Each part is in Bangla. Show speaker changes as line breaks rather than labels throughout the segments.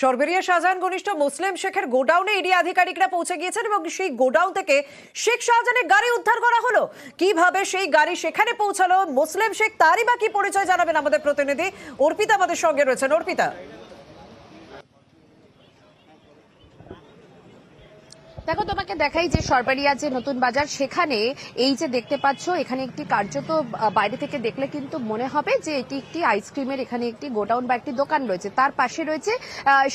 চরবেরিয়া শাহজাহান ঘনিষ্ঠ মুসলিম শেখের গোডাউনে ইডি আধিকারিকরা পৌঁছে গিয়েছেন এবং সেই গোডাউন থেকে শেখ শাহজাহানের গাড়ি উদ্ধার করা হলো। কিভাবে সেই গাড়ি সেখানে পৌঁছালো মুসলিম শেখ, তারই বা কি পরিচয় জানাবেন আমাদের প্রতিনিধি অর্পিতা আমাদের সঙ্গে রয়েছেন। অর্পিতা,
দেখো তোমাকে দেখাই যে সরবারিয়া যে নতুন বাজার, সেখানে এই যে দেখতে পাচ্ছ এখানে একটি কার্যত বাইরে থেকে দেখলে কিন্তু মনে হবে যে এটি একটি আইসক্রিমের এখানে একটি গোডাউন বা একটি দোকান রয়েছে। তার পাশে রয়েছে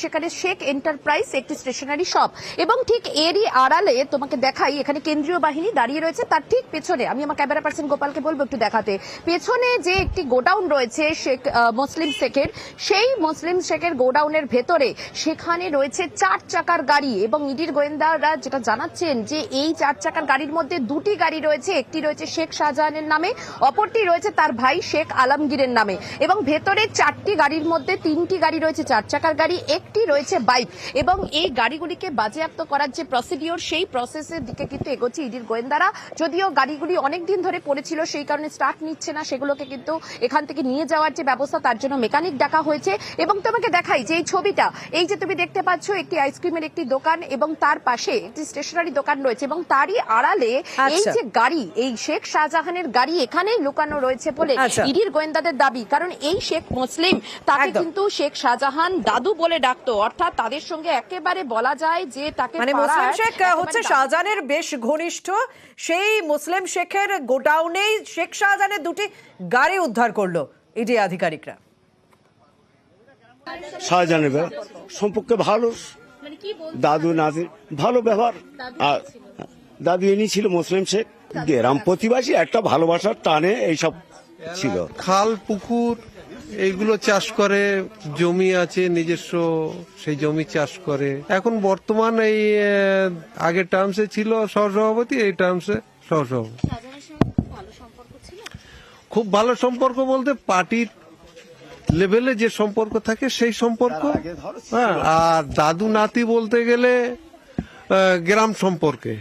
সেখানে শেখ এন্টারপ্রাইজ একটি স্টেশনারি শপ, এবং ঠিক এরই আড়ালে তোমাকে দেখাই এখানে কেন্দ্রীয় বাহিনী দাঁড়িয়ে রয়েছে। তার ঠিক পেছনে আমি আমার ক্যামেরা পার্সন গোপালকে বলবো একটু দেখাতে, পেছনে যে একটি গোডাউন রয়েছে শেখ মুসলিম শেখের, সেই মুসলিম শেখের গোডাউনের ভেতরে সেখানে রয়েছে 4 চাকার গাড়ি, এবং ইডির গোয়েন্দারা যেটা জানাচ্ছেন যে এই 4 চাকার গাড়ির মধ্যে দুটি গাড়ি রয়েছে, একটি রয়েছে শেখ শাহজাহানের নামে, অপরটি রয়েছে তার ভাই শেখ আলমগীরের নামে, এবং ভেতরে 4টি গাড়ির মধ্যে 3টি গাড়ি রয়েছে 4 চাকার গাড়ি, একটি রয়েছে বাইক, এবং এই গাড়িগুলিকে বাজেয়াপ্ত করার যে প্রসিডিওর সেই প্রসেসের দিকে কিন্তু এগোচ্ছে ইডির গোয়েন্দারা। যদিও গাড়িগুলি অনেকদিন ধরে পড়েছিল সেই কারণে স্টার্ট নিচ্ছে না, সেগুলোকে কিন্তু এখান থেকে নিয়ে যাওয়ার যে ব্যবস্থা তার জন্য মেকানিক ডাকা হয়েছে। এবং তোমাকে দেখাই যে এই ছবিটা, এই যে তুমি দেখতে পাচ্ছ একটি আইসক্রিমের একটি দোকান এবং তার পাশে একটি স্টেশনারি দোকান রয়েছে, এবং তারই আড়ালে এই যে গাড়ি, এই শেখ শাহজাহানের গাড়ি এখানেই লুকানো রয়েছে বলে ইডির গোয়েন্দাদের দাবি। কারণ এই শেখ মুসলিম, তাকে কিন্তু শেখ শাহজাহান দাদু বলে ডাকতো, অর্থাৎ তাদের সঙ্গে একেবারে বলা যায় যে তাকে
মানে মুসলিম শেখ হচ্ছে শাহজাহানের বেশ ঘনিষ্ঠ। সেই মুসলিম শেখের গোডাউনেই শেখ শাহজাহানের দুটি গাড়ি উদ্ধার করলো ইডি আধিকারিকরা।
শাহজাহানের সম্পর্কে ভালো, দাদু নাতি ভালো ব্যবহার, আর দাদু ইনি ছিল মুসলিম শেখ। গ্রাম প্রতিবাসী একটা ভালোবাসার টানে এইসব ছিল।
খাল পুকুর এইগুলো চাষ করে, জমি আছে নিজস্ব, সেই জমি চাষ করে। এখন বর্তমান এই আগের টার্মসে ছিল সহসভাপতি, এই টার্মসে সহসভাপতি। খুব ভালো সম্পর্ক বলতে পার্টির লেভেলে যে সম্পর্ক থাকে সেই সম্পর্ক, হ্যাঁ। আর দাদু নাতি বলতে গেলে গ্রাম সম্পর্কে।